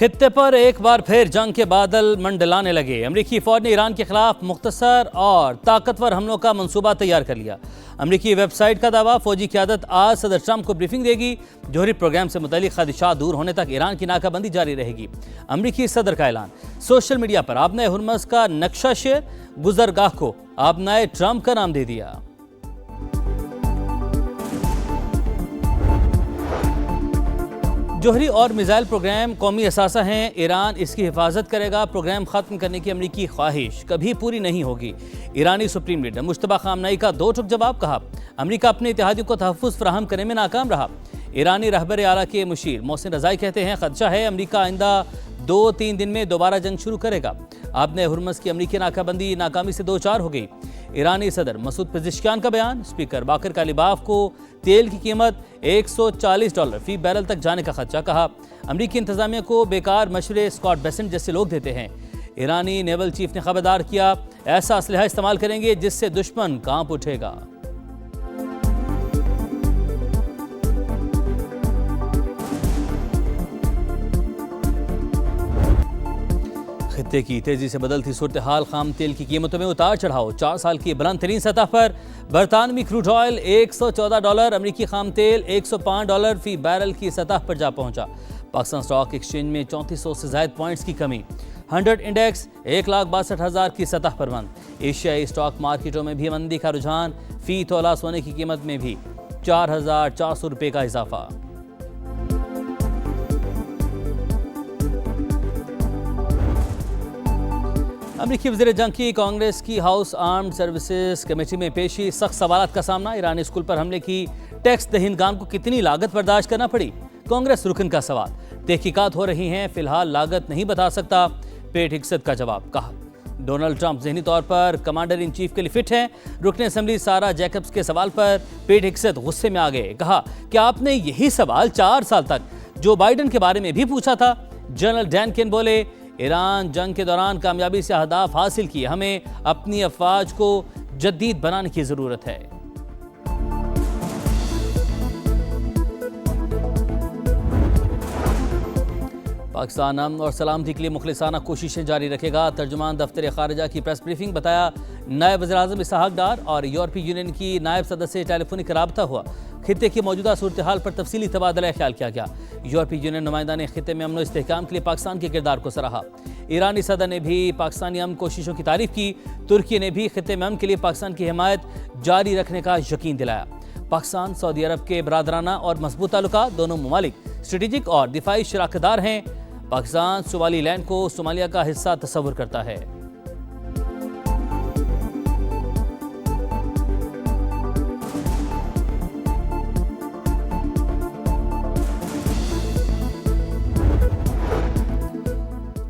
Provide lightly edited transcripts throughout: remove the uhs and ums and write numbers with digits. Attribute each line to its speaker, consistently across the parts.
Speaker 1: खित्ते पर एक बार फिर जंग के बादल मंडलाने लगे। अमरीकी फौज ने ईरान के खिलाफ मुख्तसर और ताकतवर हमलों का मंसूबा तैयार कर लिया। अमरीकी वेबसाइट का दावा, फौजी क़यादत आज सदर ट्रंप को ब्रीफिंग देगी। जोहरी प्रोग्राम से मुतल्लिक खदशात दूर होने तक ईरान की नाकाबंदी जारी रहेगी। अमरीकी सदर का ऐलान। सोशल मीडिया पर आबनाए हुर्मस का नक्शा शेयर, गुजरगाह को आबनाए ट्रंप का नाम दे दिया। जोहरी और मिसाइल प्रोग्राम कौमी असासा हैं। ईरान इसकी हिफाजत करेगा। प्रोग्राम ख़त्म करने की अमरीकी ख्वाहिश कभी पूरी नहीं होगी। ईरानी सुप्रीम लीडर मुश्तबा खामनई का दो टुक जवाब। कहा, अमरीका अपने इत्तेहादियों को तहफ़्फ़ुज़ फराहम करने में नाकाम रहा। ईरानी रहबर आला के मुशीर मोहसिन रज़ाई कहते हैं, खदशा है अमरीका आइंदा 2-3 दिन में दोबारा जंग शुरू करेगा। आबने हुर्मस की अमरीकी नाकाबंदी नाकामी से 2-4 हो गई। ईरानी सदर मसूद पेज़ेश्कियान का बयान। स्पीकर बाकर कालिबाफ को तेल की कीमत $140 फी बैरल तक जाने का खदशा। कहा, अमरीकी इंतजामिया को बेकार मशवरे स्कॉट बेसेंट जैसे लोग देते हैं। ईरानी नेवल चीफ ने खबरदार किया, ऐसा असलहा इस्तेमाल करेंगे जिससे दुश्मन कांप उठेगा। खित्ते की तेजी से बदलती सूरत हाल, खाम तेल की कीमतों में उतार चढ़ाव। 4 साल की बुलंद तरीन सतह पर बरतानवी क्रूड ऑयल $114, अमरीकी खाम तेल $105 फी बैरल की सतह पर जा पहुंचा। पाकिस्तान स्टॉक एक्सचेंज में 3400 से ज्यादा पॉइंट्स की कमी। 100 इंडेक्स 1,62,000 की सतह पर बंद। एशियाई स्टॉक मार्केटों में भी मंदी का रुझान। फी तोला सोने की कीमत में भी 4,400 रुपये का इजाफा। अमरीकी वज़ीर जंग की कांग्रेस की हाउस आर्म्ड सर्विसेज कमेटी में पेशी। सख्त सवालात का सामना। ईरानी स्कूल पर हमले की टैक्स दहिंदगान को कितनी लागत बर्दाश्त करना पड़ी, कांग्रेस रुकन का सवाल। तहकीकात हो रही हैं, फिलहाल लागत नहीं बता सकता, पेट हिक्सत का जवाब। कहा, डोनाल्ड ट्रंप ज़हनी तौर पर कमांडर इन चीफ के लिए फिट हैं। रुकन असम्बली सारा जैकब्स के सवाल पर पेट हिक्सत गुस्से में आ गए। कहा कि आपने यही सवाल 4 साल तक जो बाइडन के बारे में भी पूछा था। जनरल डैन केन बोले, ईरान जंग के दौरान कामयाबी से अहदाफ हासिल किए, हमें अपनी अफवाज को जदीद बनाने की जरूरत है। पाकिस्तान अमन और सलामती के लिए मुखलिसाना कोशिशें जारी रखेगा। तर्जुमान दफ्तर खारजा की प्रेस ब्रीफिंग। बताया, नायब वज़ीर-ए-आज़म इसहाक डार और यूरोपीय यूनियन की नायब सदर से टेलीफोनिक रबता हुआ। खित्ते की मौजूदा सूरत हाल पर तफसीली तबादला ख्याल किया गया। यूरोपीय यूनियन नुमाइंदा ने खित्ते में अमन और इस्तेहकाम के लिए पाकिस्तान के किरदार को सराहा। ईरानी सदर ने भी पाकिस्तानी अमन कोशिशों की तारीफ की। तुर्की ने भी खित्ते में अमन के लिए पाकिस्तान की हिमायत जारी रखने का यकीन दिलाया। पाकिस्तान सऊदी अरब के बरादराना और मजबूत ताल्लुकात। दोनों ममालिक स्ट्रेटेजिक और दिफाई शराकतदार हैं। पाकिस्तान सोमाली लैंड को सोमालिया का हिस्सा तस्वुर करता है।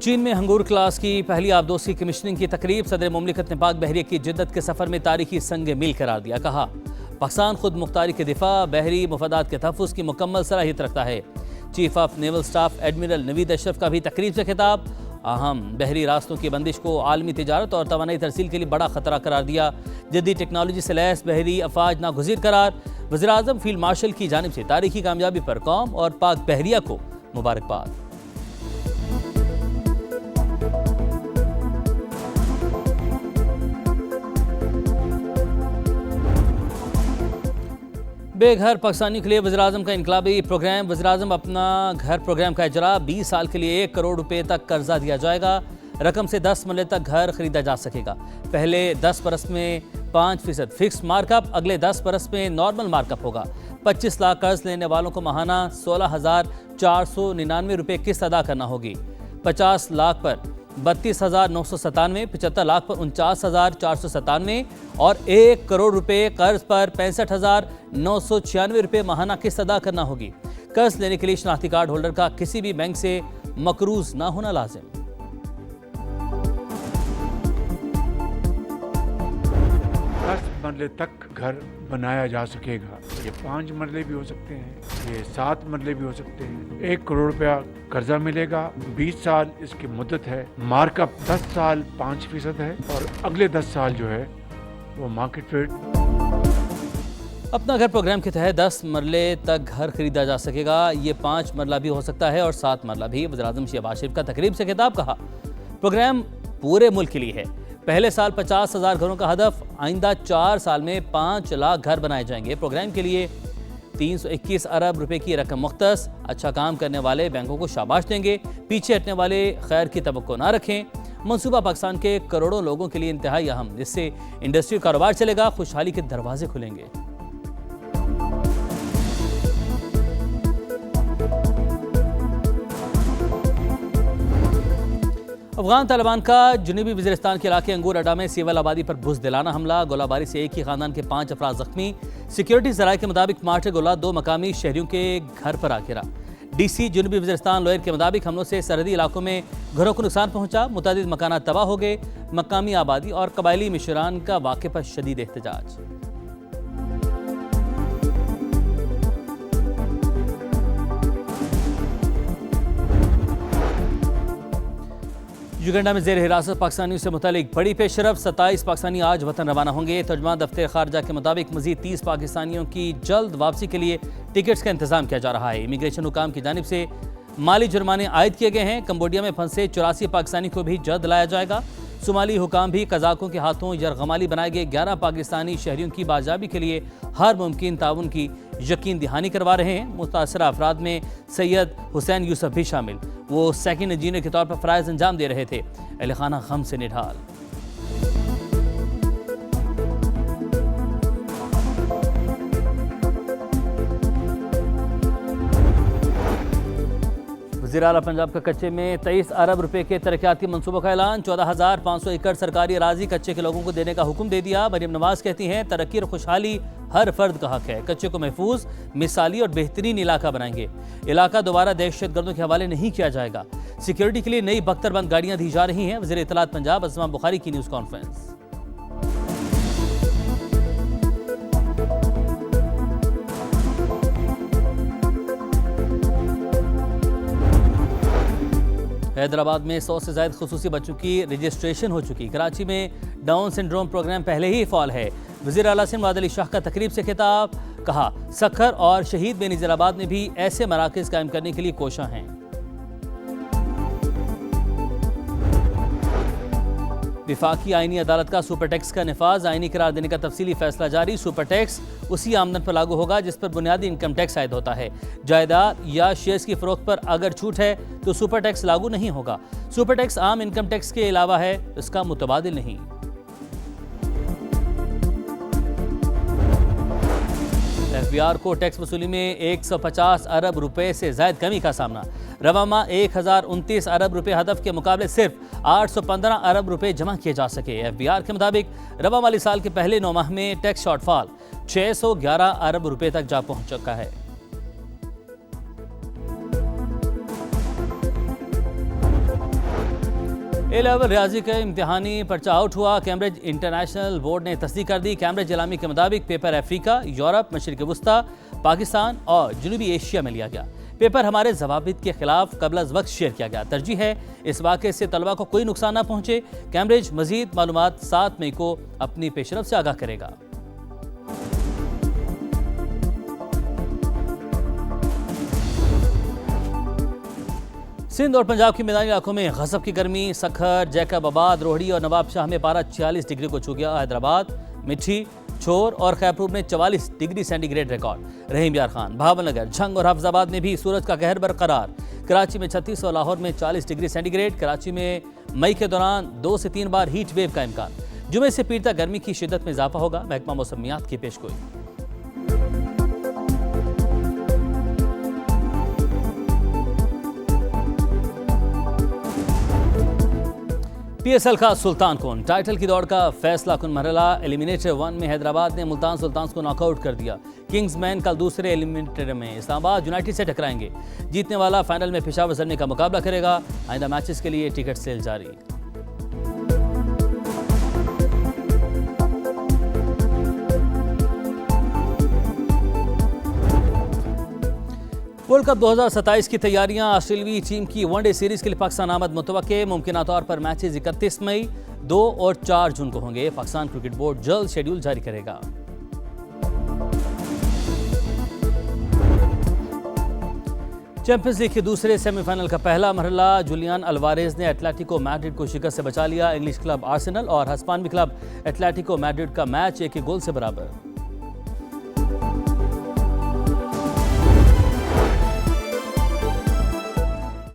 Speaker 1: चीन में हंगूर क्लास की पहली आबदोसी कमीशनिंग की तकरीब। सदर मुमलिकत ने पाक बहरिया की जिद्दत के सफर में तारीखी संग मील करार दिया। कहा, पाकिस्तान खुद मुख्तारी के दिफा, बहरी मफादात के तहफ़्फ़ुज़ की मुकम्मल सलाहियत रखता है। Chief of naval staff admiral Naveed Ashraf का भी तकरीब से खिताब। अहम बहरी रास्तों की बंदिश को आलमी तिजारत और तवानाई तरसील के लिए बड़ा खतरा करार दिया। जदीद टेक्नोलॉजी से लैस बहरी अफवाज नागुज़ीर करार। वज़ीर-ए-आज़म फील्ड मार्शल की जानिब से तारीखी कामयाबी पर कौम और पाक बहरिया को मुबारकबाद। बेघर पाकिस्तानियों के लिए वज़ीर-ए-आज़म का इनकलाबी प्रोग्राम। वज़ीर-ए-आज़म अपना घर प्रोग्राम का इजरा। 20 साल के लिए 1 करोड़ रुपए तक कर्जा दिया जाएगा। रकम से 10 मरले तक घर खरीदा जा सकेगा। पहले 10 बरस में 5% फिक्स मार्कअप, अगले 10 बरस में नॉर्मल मार्कअप होगा। 25 लाख कर्ज लेने वालों को माहाना 16,499 रुपये किस्त अदा करना होगी। 50 लाख पर 32,997, 75 लाख पर 49,497 और 1 करोड़ रुपए कर्ज पर 65,996 रुपये माहाना किस्त अदा करना होगी। कर्ज लेने के लिए शनाख्ती कार्ड होल्डर का किसी भी बैंक से मकरूज ना होना लाजिम।
Speaker 2: 10 मरले तक घर बनाया जा सकेगा। ये 5 मरले भी हो सकते हैं, ये 7 मरले भी हो सकते हैं। 1 करोड़ रुपया कर्जा मिलेगा। 20 साल इसकी मुद्दत है। मार्कअप 10 साल 5% है और अगले 10 साल जो है वो मार्केट रेट।
Speaker 1: अपना घर प्रोग्राम के तहत 10 मरले तक घर खरीदा जा सकेगा। ये 5 मरला भी हो सकता है और 7 मरला भी। वज़ीर-ए-आज़म शहबाज शरीफ का तकरीब से खिताब। कहा, प्रोग्राम पूरे मुल्क के लिए है। पहले साल 50,000 घरों का हदफ, आइंदा 4 साल में 5 लाख घर बनाए जाएंगे। प्रोग्राम के लिए 321 अरब रुपए की रकम मुख्तस। अच्छा काम करने वाले बैंकों को शाबाश देंगे, पीछे हटने वाले खैर की तवक्को ना रखें। मंसूबा पाकिस्तान के करोड़ों लोगों के लिए इंतहाई अहम, जिससे इंडस्ट्री कारोबार चलेगा, खुशहाली के दरवाजे खुलेंगे। अफगान तालिबान का जुनूबी वज़ीरिस्तान के इलाके अंगूर अड्डा में सिविल आबादी पर बुज़दिलाना हमला। गोलाबारी से एक ही खानदान के 5 अफराद जख्मी। सिक्योरिटी ज़राए के मुताबिक मार्टे गोला 2 मकामी शहरियों के घर पर आ गिरा। DC जुनूबी वज़ीरिस्तान लोयर के मुताबिक हमलों से सरहदी इलाकों में घरों को नुकसान पहुंचा। मुतादिद मकानात तबाह हो गए। मकामी आबादी और कबायली मिशरान का वाक़े पर शदीद एहतजाज। युगांडा में ज़ेर हिरासत पाकिस्तानियों से मुतालिक बड़ी पेशरफ। 27 पाकिस्तानी आज वतन रवाना होंगे। तर्जुमान दफ्तर खारजा के मुताबिक मज़ीद 30 पाकिस्तानियों की जल्द वापसी के लिए टिकट्स का इंतजाम किया जा रहा है। इमिग्रेशन हुकाम की जानिब से माली जुर्माने आयद किए गए हैं। कम्बोडिया में फंसे 84 पाकिस्तानी को भी जल्द लाया जाएगा। सोमाली हुकाम भी कज़ाकों के हाथों यरगमाली बनाए गए 11 पाकिस्तानी शहरियों की बाजाबी के लिए हर मुमकिन ताउन की यकीन दहानी करवा रहे हैं। मुतासरा अफराद में सैयद हुसैन यूसुफ भी शामिल। वो सेकंड इंजीनियर के तौर पर फ़राइज़ अंजाम दे रहे थे। अहले खाना गम से निढाल। वज़ीर आला पंजाब का कच्चे में 23 अरब रुपए के तरक्याती मंसूबों का ऐलान। 14,500 एकड़ सरकारी अराजी कच्चे के लोगों को देने का हुक्म दे दिया। मरियम नवाज कहती हैं, तरक्की और खुशहाली हर फर्द का हक है। कच्चे को महफूज, मिसाली और बेहतरीन इलाका बनाएंगे। इलाका दोबारा दहशतगर्दों के हवाले नहीं किया जाएगा। सिक्योरिटी के लिए नई बख्तरबंद गाड़ियां दी जा रही हैं। वज़ीर इत्तलात पंजाब असमा बुखारी की न्यूज़ कॉन्फ्रेंस। हैदराबाद में 100 से ज़ायद खुसूसी बच्चों की रजिस्ट्रेशन हो चुकी। कराची में डाउन सिंड्रोम प्रोग्राम पहले ही फ़ाल है। वज़ीर आला सिंध मुआद अली शाह का तकरीब से खिताब। कहा, सखर और शहीद बेनज़ीराबाद में भी ऐसे मराकज़ कायम करने के लिए कोशा हैं। विफाकी आईनी अदालत का सुपर टैक्स का निफाज, आईनी करार देने का तफसीली फैसला जारी। सुपर टैक्स उसी आमदन पर लागू होगा जिस पर बुनियादी इनकम टैक्स आयद होता है। जायदाद या शेयर्स की फरोख्त पर अगर छूट है तो सुपर टैक्स लागू नहीं होगा। सुपर टैक्स आम इनकम टैक्स के अलावा है, इसका मुतबादिल नहीं। FBR को टैक्स वसूली में 150 अरब रुपए से ज़ायद कमी का सामना। रवा माह 1029 अरब रुपए हदफ के मुकाबले सिर्फ 815 अरब रुपए जमा किए जा सके। FBR के मुताबिक रवा माली साल के पहले 9 माह में टैक्स शॉर्टफॉल 611 अरब रुपए तक जा पहुंच चुका है। ए लेवल रियाजी का इम्तिहानी पर्चा आउट हुआ। कैम्ब्रिज इंटरनेशनल बोर्ड ने तस्दीक कर दी। कैम्ब्रिज इलामी के मुताबिक पेपर अफ्रीका, यूरोप, मशरिक़ वस्ता, पाकिस्तान और जनूबी एशिया में लिया गया। पेपर हमारे ज़वाबित के खिलाफ कबल अज़ वक्त शेयर किया गया। तरजीह है इस वाक़े से तलबा को कोई नुकसान ना पहुँचे। कैम्ब्रिज मज़ीद मालूमात 7 मई को अपनी पेशरफ से आगाह करेगा। सिंध और पंजाब के मैदानी इलाकों में गज़ब की गर्मी। सखर, जैकबाबाद, रोहड़ी और नवाबशाह में पारा 46 डिग्री को छू गया। हैदराबाद, मिठी, छोर और खैरपुर में 44 डिग्री सेंटीग्रेड रिकॉर्ड। रहीम यार खान, भावलनगर, झंग और हफ्जाबाद में भी सूरज का कहर बरकरार। कराची में 36 और लाहौर में 40 डिग्री सेंटीग्रेड। कराची में मई के दौरान 2 से 3 बार हीट वेव का इम्कान। जुमे से पीर तक गर्मी की शिद्दत में इजाफा होगा। महकमा मौसमियात की पेशगोई। PSL का सुल्तान कौन, टाइटल की दौड़ का फैसला कुन मरहला। एलिमिनेटर 1 में हैदराबाद ने मुल्तान सुल्तान्स को नॉकआउट कर दिया। किंग्समैन कल दूसरे एलिमिनेटर में इस्लामाबाद यूनाइटेड से टकराएंगे। जीतने वाला फाइनल में पेशावर ज़लमी का मुकाबला करेगा। आइंदा मैचेस के लिए टिकट सेल जारी। वर्ल्ड कप 2027 की तैयारियां। ऑस्ट्रेलियाई टीम की वनडे सीरीज के लिए पाकिस्तान आमद मुतवक्के। मुमकिन तौर पर मैचेस 31 मई, 2 और 4 जून को होंगे। पाकिस्तान क्रिकेट बोर्ड जल्द शेड्यूल जारी करेगा। चैंपियंस लीग के दूसरे सेमीफाइनल का पहला मरहला जुलियन अल्वारेज ने एटलेटिको मैड्रिड को शिकस्त से बचा लिया। इंग्लिश क्लब आर्सेनल और हस्पानवी क्लब एटलेटिको मैड्रिड का मैच 1-1 गोल से बराबर।